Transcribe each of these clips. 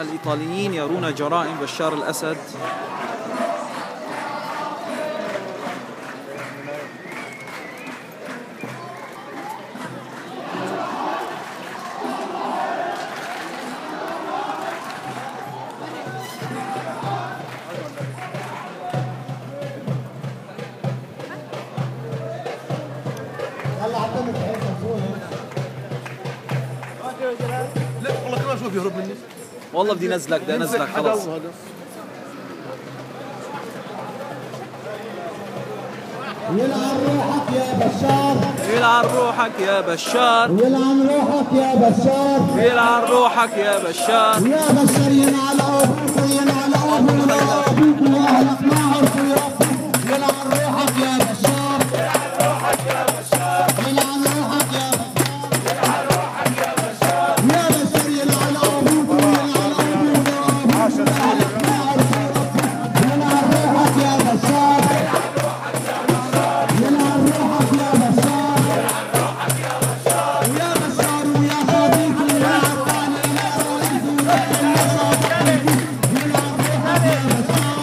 الإيطاليين يرون جرائم بشار الأسد. لا والله كمان شوف يهرب مني. والله بدي نزلك خلاص. يلعن روحك يا بشار، يلعن روحك يا بشار، يلعن روحك يا بشار، يلعن روحك يا بشار، يا بشار ينعل أبوك وينعل أبوك وأهلك ما عرفوا يربوك. يلعن روحك يا بشار، يلعن روحك يا بشار، يلعن روحك يا بشار، يلعن روحك يا بشار، يا بشار يلعن أبوك وينعل أبوك وأهلك ما عرفوا يربوك. يلعن روحك يا بشار، يلعن روحك يا بشار، يلعن روحك يا بشار، يلعن روحك يا بشار، يا بشار ويا صديقي يا عطاني يا رئيس ويا صديقي. يلعن روحك يا بشار،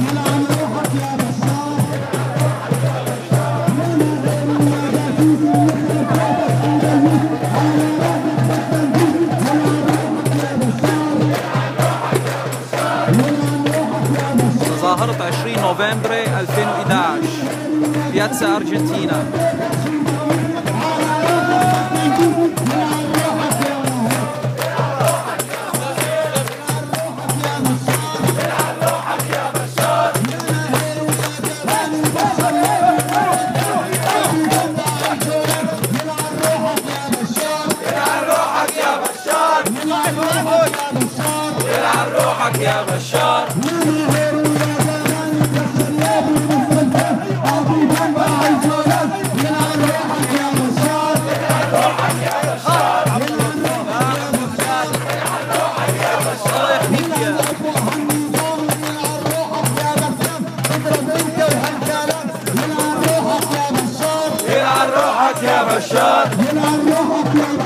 يلعن روحك يا بشار، يلعن روحك يا بشار، يا نغير يا جاسوس يخرب بيتك ودلوك على راسك بالتنفيذ. يلعن روحك يا بشار، يلعن روحك يا بشار، يلعن روحك يا بشار. تظاهرة 20 نوفمبر 2011 بياتسا أرجنتينا. يلعن روحك يا بشار. يا بشار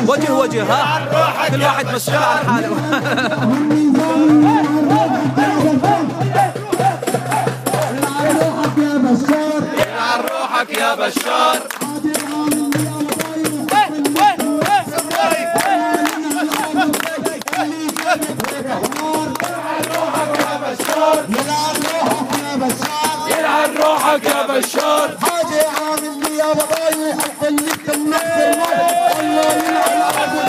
وجه وجه، ها كل واحد مسؤول عن حاله. يلعن روحك يا بشار. يلعن روحك يا بشار. حاجة عامل لي يا بضايع خليك تنفر الله يلعن ابو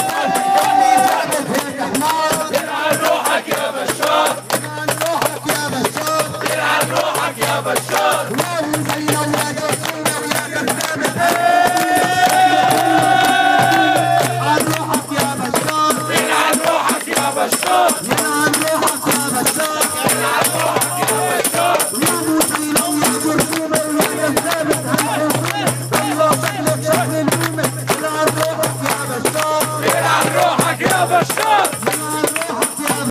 اللي زادت هيك حمار. يلعن روحك يا بشار. يلعن روحك يا بشار، يلعن روحك يا بشار. الله زينا ويا قاسونا ويا كذابة. يلعن روحك يا بشار، يلعن روحك يا بشار.